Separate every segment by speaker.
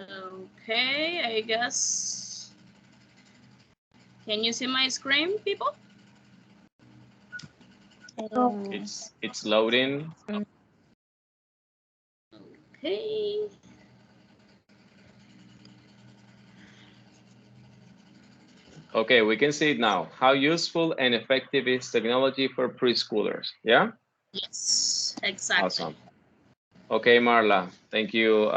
Speaker 1: Okay, I guess. Can you see my screen, people?
Speaker 2: It's loading.
Speaker 1: Okay.
Speaker 2: Okay, we can see it now. How useful and effective is technology for preschoolers? Yeah?
Speaker 1: Yes, exactly.
Speaker 2: Awesome. Okay, Marla, thank you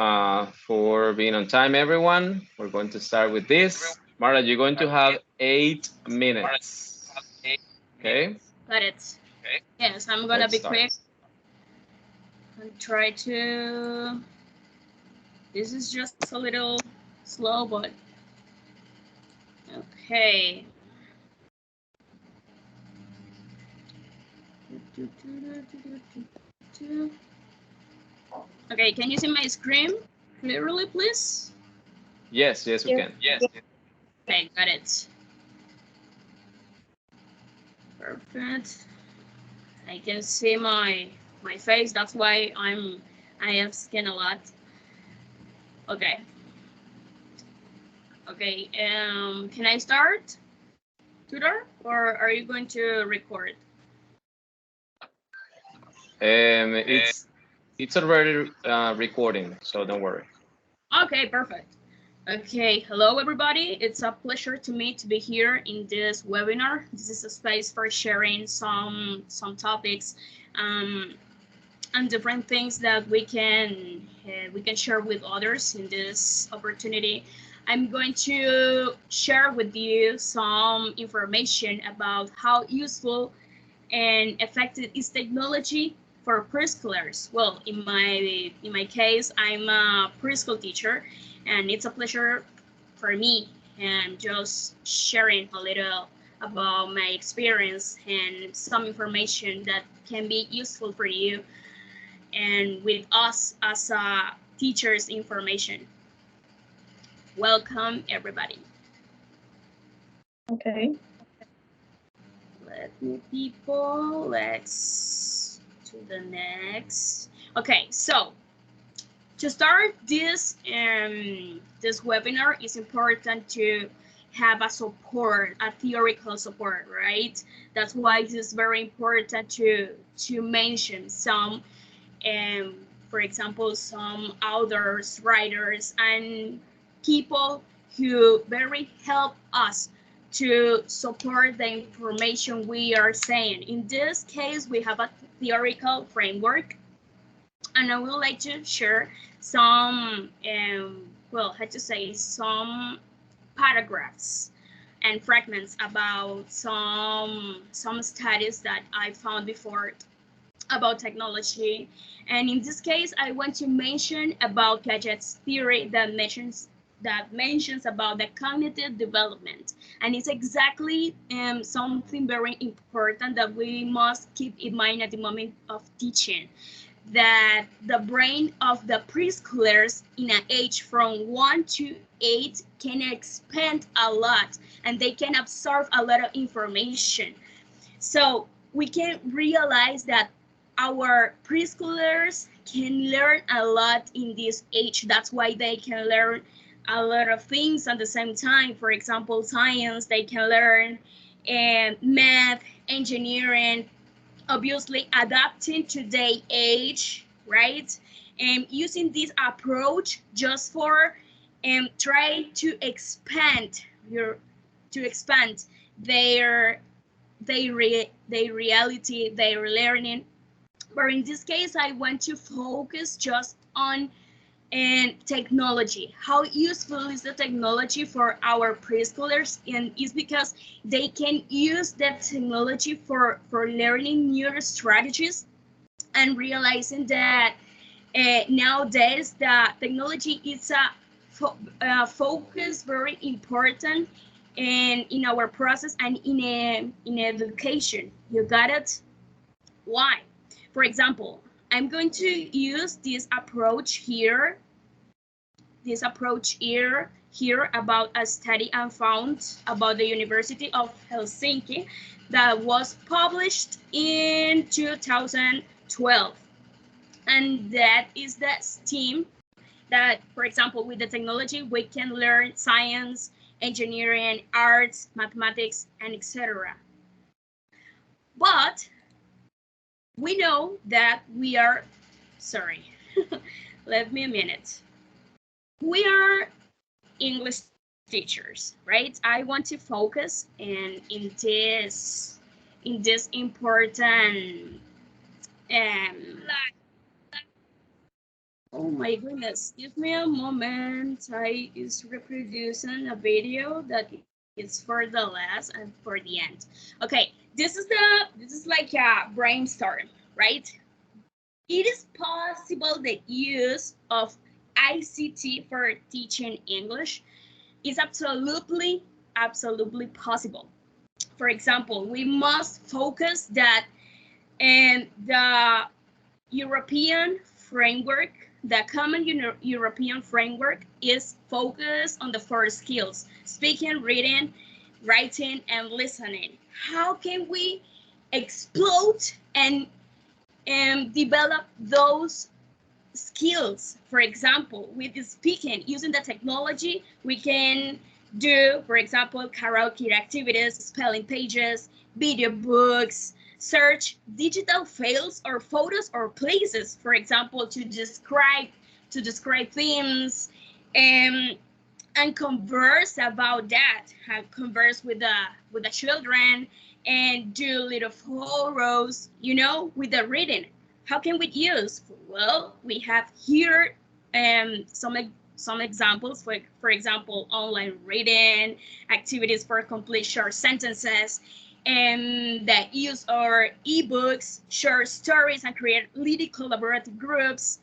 Speaker 2: for being on time, everyone. We're going to start with this. Marla, you're going to have 8 minutes. Okay,
Speaker 1: Got it. Yes, I'm gonna
Speaker 2: let's
Speaker 1: be
Speaker 2: start.
Speaker 1: quick and try to. This is just a little slow, but okay. Okay, can you see my screen clearly, please?
Speaker 2: Yes, yes, we can. Yes.
Speaker 1: Okay, got it. Perfect. I can see my face. That's why I have skin a lot. Okay. Okay. Can I start, Tudor, or are you going to record?
Speaker 2: It's already recording, so don't worry.
Speaker 1: Okay, perfect. Okay, hello everybody. It's a pleasure to me to be here in this webinar. This is a space for sharing some topics and different things that we can share with others in this opportunity. I'm going to share with you some information about how useful and effective is technology for preschoolers. Well, in my case, I'm a preschool teacher, and it's a pleasure for me and just sharing a little about my experience and some information that can be useful for you and with us as teachers information. Welcome everybody.
Speaker 3: Okay.
Speaker 1: Let me people, let's to the next. Okay, so to start this webinar, it's important to have a support, a theoretical support, right? That's why it is very important to mention some, for example, some authors, writers, and people who very help us to support the information we are saying. In this case, we have a theoretical framework, and I would like to share some, well, how to say, some paragraphs and fragments about some studies that I found before about technology. And in this case, I want to mention about Piaget's theory that mentions about the cognitive development, and it's exactly something very important that we must keep in mind at the moment of teaching, that the brain of the preschoolers in an age from 1 to 8 can expand a lot, and they can absorb a lot of information. So we can realize that our preschoolers can learn a lot in this age. That's why they can learn a lot of things at the same time. For example, science, they can learn, and math, engineering, obviously adapting to their age, right? And using this approach just for try to expand their their reality, their learning. But in this case, I want to focus just on technology. How useful is the technology for our preschoolers? And it's because they can use that technology for learning new strategies and realizing that nowadays the technology is a focus very important in our process and in education. You got it? Why? For example, I'm going to use this approach here here about a study I found about the University of Helsinki that was published in 2012, and that is the STEAM that, for example, with the technology, we can learn science, engineering, arts, mathematics, and etc. But we know that we are, sorry, let me a minute. We are English teachers, right? I want to focus in this important oh my goodness, give me a moment. I is reproducing a video that is for the last and for the end. Okay, this is like a brainstorm, right? It is possible the use of ICT for teaching English is absolutely possible. For example, we must focus that and the European framework, the common European framework is focused on the four skills: speaking, reading, writing, and listening. How can we explode and develop those skills? For example, with the speaking, using the technology, we can do, for example, karaoke activities, spelling pages, video books, search digital files or photos or places, for example, to describe themes, and converse about that. Converse with the children and do little photos, with the reading. How can we use? Well, we have here some examples, for example, online reading, activities for complete short sentences, and the use of ebooks, short stories, and create little collaborative groups,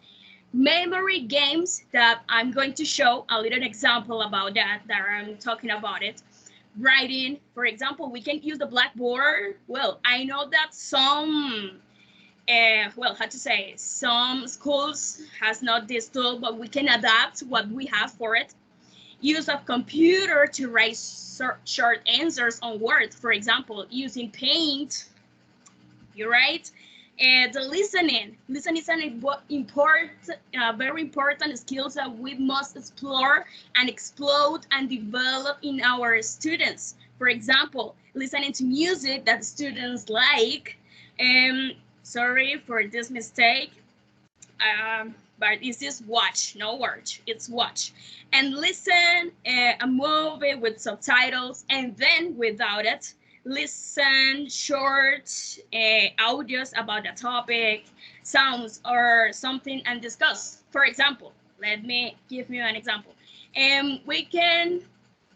Speaker 1: memory games that I'm going to show a little example about that I'm talking about it. Writing, for example, we can use the blackboard. Well, I know that how to say, some schools has not this tool, but we can adapt what we have for it. Use of computer to write short answers on Word, for example, using Paint. You're right. And the listening is an important, very important skills that we must explore and explode and develop in our students. For example, listening to music that students like. Sorry for this mistake, but this is watch, no watch, it's watch. And listen a movie with subtitles, and then without it, listen short audios about the topic, sounds or something, and discuss. For example, let me give you an example. We can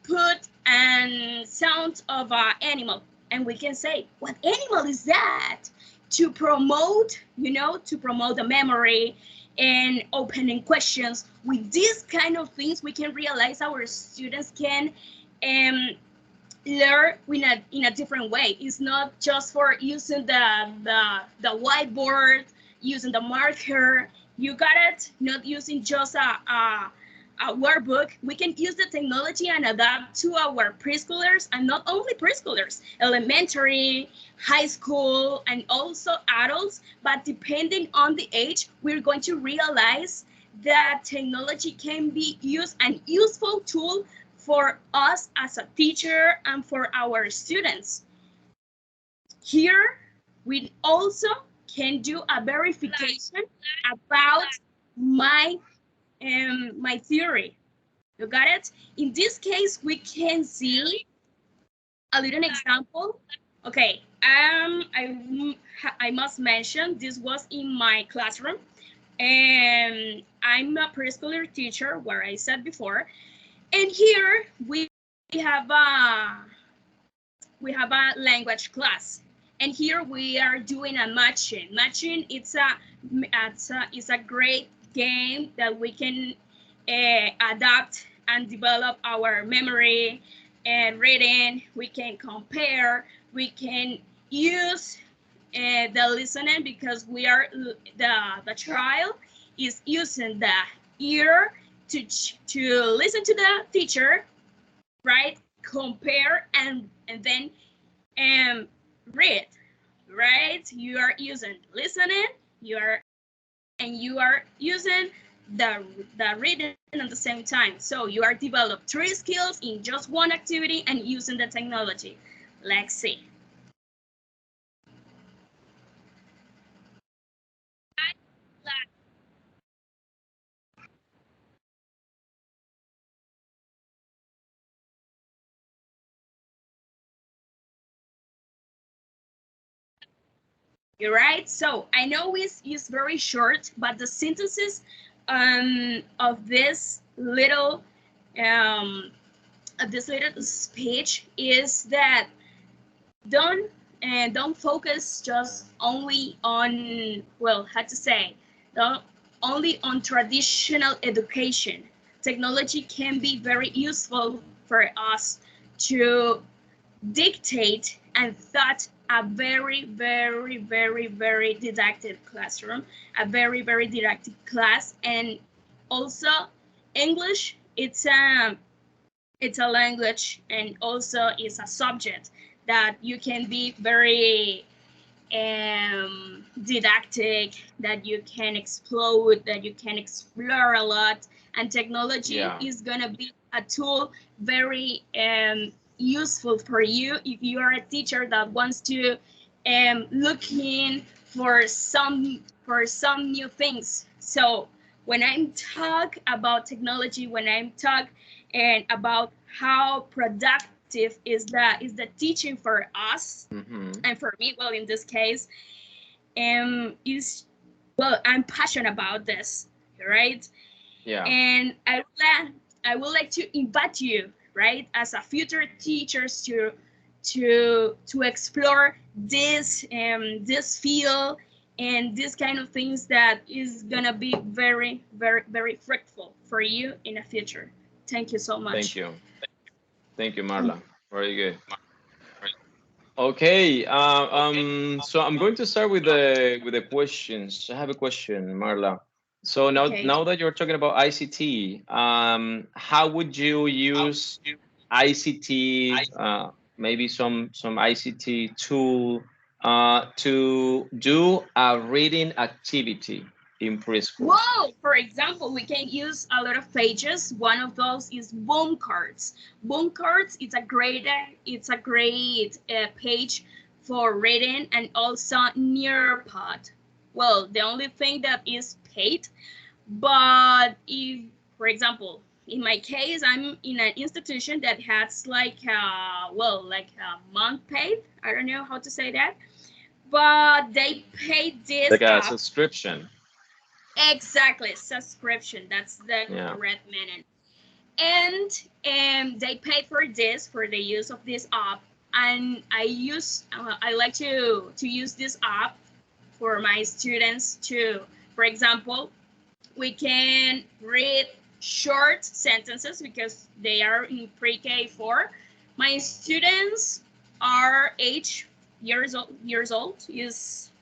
Speaker 1: put an sound of an animal, and we can say, what animal is that? To promote, to promote the memory and opening questions. With these kind of things, we can realize our students can learn in a different way. It's not just for using the whiteboard, using the marker. You got it? Not using just a workbook. We can use the technology and adapt to our preschoolers, and not only preschoolers, elementary, high school, and also adults. But depending on the age, we're going to realize that technology can be used, an useful tool for us as a teacher and for our students. Here, we also can do a verification about my theory. You got it? In this case, we can see a little example. Okay, I must mention this was in my classroom, and I'm a preschooler teacher, where I said before. And here we have a language class, and here we are doing a matching. Matching, it's a great game that we can adapt and develop our memory and reading. We can compare. We can use the listening, because we are the child is using the ear to listen to the teacher, right? Compare and then read, right? You are using listening, you are using the reading at the same time. So you are develop 3 skills in just one activity and using the technology. Let's see. You're right. So I know it's very short, but the synthesis of um, this little speech is that don't don't focus just only on, well, how to say, don't only on traditional education. Technology can be very useful for us to dictate and thought a very didactic classroom, a very didactic class. And also English, it's a language, and also it's a subject that you can be very didactic, that you can explode, that you can explore a lot. And technology is gonna be a tool very useful for you if you are a teacher that wants to look in for some new things. So when I'm talk about technology, when I'm talk and about how productive is the teaching for us, and for me, well, in this case, is, well, I'm passionate about this, right?
Speaker 2: Yeah.
Speaker 1: And I would like to invite you, right, as a future teachers to explore this field and this kind of things that is gonna be very fruitful for you in the future. Thank you so much.
Speaker 2: Thank you, Marla. Very good. Okay, so I'm going to start with the questions. I have a question, Marla. So
Speaker 1: Okay.
Speaker 2: now that you're talking about ICT, how would you use ICT, maybe some ICT tool, to do a reading activity in preschool?
Speaker 1: Whoa! For example, we can use a lot of pages. One of those is Boom Cards. Boom Cards, it's a great page for reading, and also Nearpod. Well, the only thing that is paid, but if, for example, in my case, I'm in an institution that has like like a month paid. I don't know how to say that, but they pay this
Speaker 2: like a
Speaker 1: up.
Speaker 2: subscription.
Speaker 1: Exactly, subscription. That's the correct meaning. And they pay for this, for the use of this app. And I like to use this app for my students too. For example, we can read short sentences because they are in pre-K 4. My students are years old, is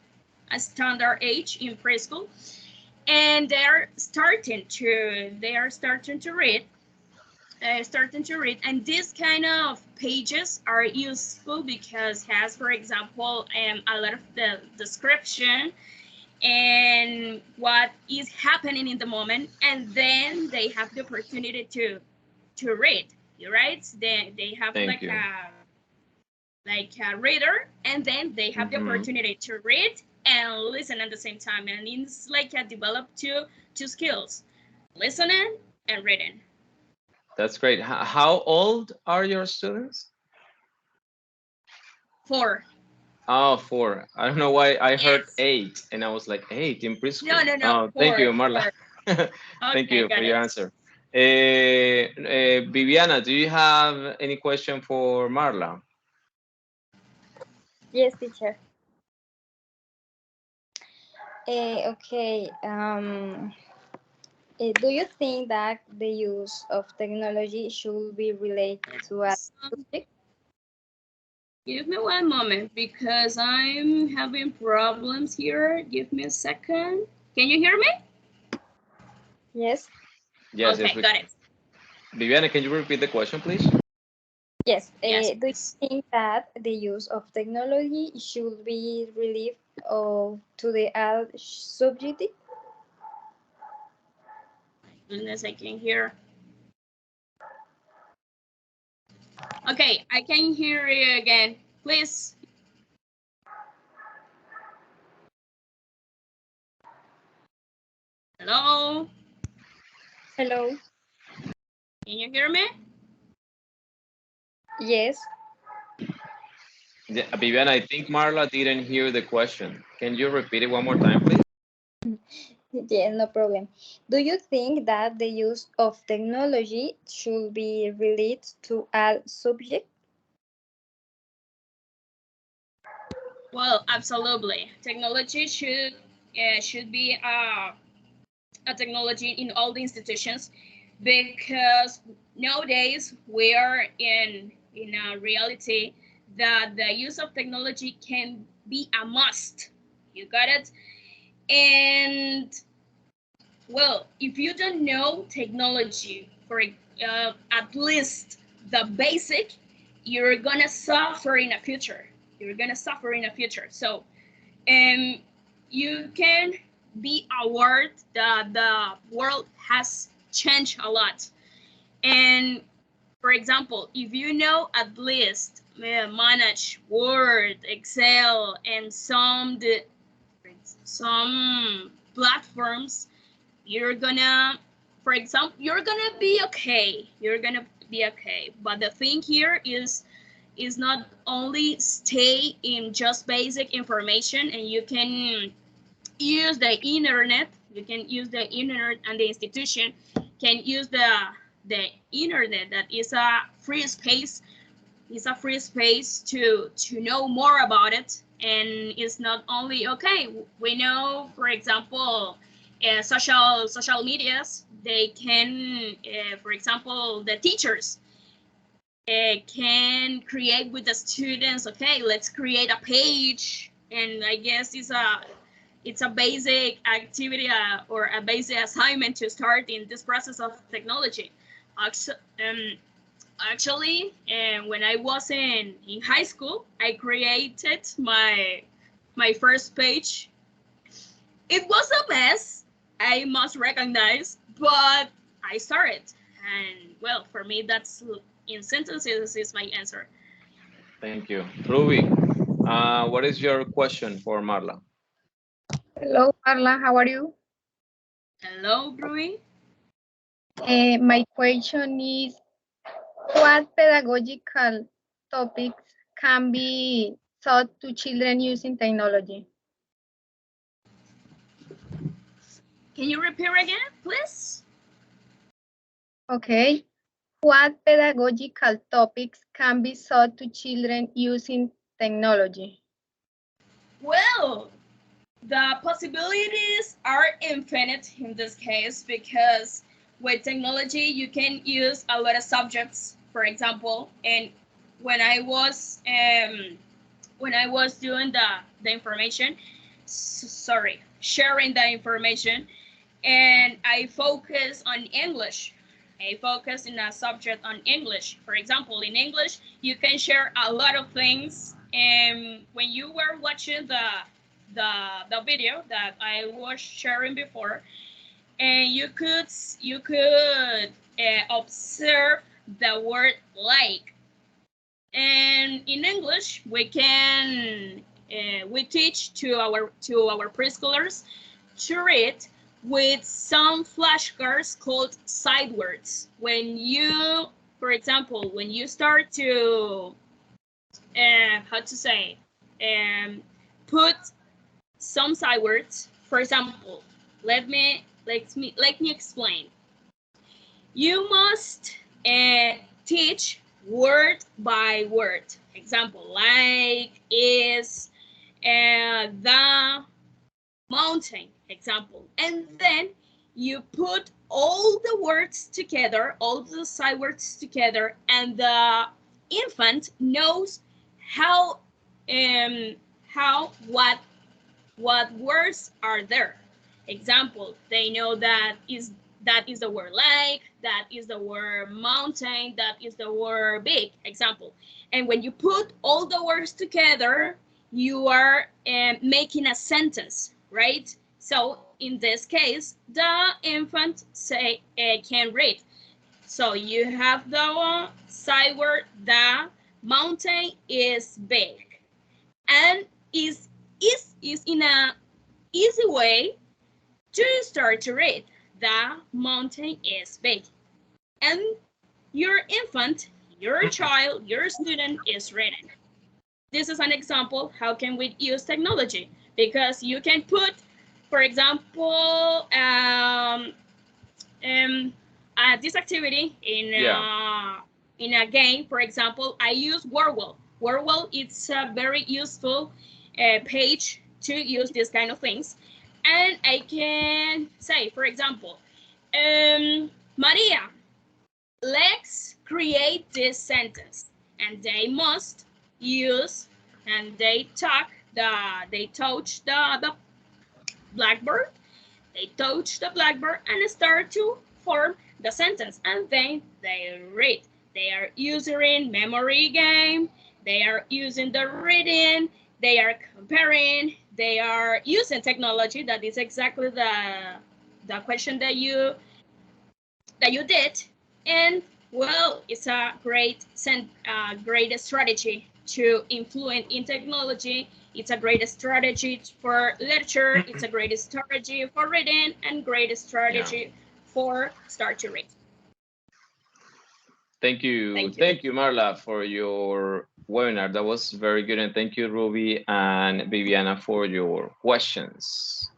Speaker 1: a standard age in preschool, and they are starting to read, and these kind of pages are useful because has, for example, a lot of the description and what is happening in the moment, and then they have the opportunity to read, right? They have like a reader, and then they have the opportunity to read and listen at the same time, and it's like a develop two skills: listening and reading.
Speaker 2: That's great. How old are your students?
Speaker 1: 4.
Speaker 2: Oh, 4. I don't know why I heard 8, and I was like, 8 in preschool.
Speaker 1: No.
Speaker 2: Oh,
Speaker 1: 4.
Speaker 2: thank you, Marla. Thank you for your answer. Viviana, do you have any question for Marla?
Speaker 3: Yes, teacher. Okay. Do you think that the use of technology should be related to a subject?
Speaker 1: Give me one moment because I'm having problems here. Give me a second. Can you hear me?
Speaker 3: Yes.
Speaker 2: Yes.
Speaker 1: Okay, got it.
Speaker 2: Viviana, can you repeat the question, please?
Speaker 1: Yes.
Speaker 3: Do you think that the use of technology should be related to the subject?
Speaker 1: Goodness, I can hear. Okay, I can hear you again. Please. Hello?
Speaker 3: Hello.
Speaker 1: Can you hear me?
Speaker 3: Yes.
Speaker 2: Yeah, Vivian, I think Marla didn't hear the question. Can you repeat it one more time, please?
Speaker 3: Yeah, no problem. Do you think that the use of technology should be related to all subjects?
Speaker 1: Well, absolutely. Technology should be a technology in all the institutions, because nowadays we are in a reality that the use of technology can be a must. You got it? And well, if you don't know technology for at least the basic, you're gonna suffer in the future. You're gonna suffer in the future. So you can be aware that the world has changed a lot. And for example, if you know at least manage Word, Excel, and some platforms, you're gonna, for example, you're gonna be okay. You're gonna be okay. But the thing here is not only stay in just basic information, and you can use the internet. You can use the internet, and the institution can use the internet, that is a free space. It's a free space to know more about it. And it's not only okay. We know, for example, social medias. They can, for example, the teachers can create with the students. Okay, let's create a page, and I guess it's a basic activity, or a basic assignment to start in this process of technology. Actually, when I was in high school, I created my first page. It was a mess, I must recognize, but I started. And well, for me, that's, in sentences, is my answer.
Speaker 2: Thank you. Ruby, what is your question for Marla?
Speaker 4: Hello, Carla. How are you?
Speaker 1: Hello, Brui.
Speaker 4: My question is, what pedagogical topics can be taught to children using technology?
Speaker 1: Can you repeat again, please?
Speaker 4: Okay. What pedagogical topics can be taught to children using technology?
Speaker 1: Well, the possibilities are infinite in this case, because with technology you can use a lot of subjects. For example, and when I was doing the information, sorry, sharing the information, and I focus on English. I focus in a subject on English. For example, in English, you can share a lot of things. And when you were watching the video that I was sharing before, and you could observe the word like. And in English, we teach to our preschoolers to read with some flashcards called sight words. When you, for example, when you start to how to say, put some sight words. For example, let me explain. You must teach word by word. Example, like, is, the mountain, example. And then you put all the words together, all the sight words together, and the infant knows how what words are there. Example, they know that is the word like, that is the word mountain, that is the word big, example. And when you put all the words together, you are making a sentence, right? So in this case, the infant can read. So you have the one side where the mountain is big, and is in a easy way to start to read. The mountain is big, and your infant, your child, your student is reading. This is an example. How can we use technology? Because you can put, for example, this activity in a game. For example, I use Wordwall. Wordwall, it's a very useful page to use these kind of things. And I can say, for example, Maria, let's create this sentence. And they must use, and they touch the blackboard. They touch the blackboard and start to form the sentence, and then they read. They are using memory game. They are using the reading. They are comparing. They are using technology. That is exactly the question that you did. And well, it's a great strategy to influence in technology. It's a great strategy for literature. It's a great strategy for reading, and great strategy for start to read.
Speaker 2: Thank you. Thank you, Marla, for your webinar. That was very good. And thank you, Ruby and Viviana, for your questions.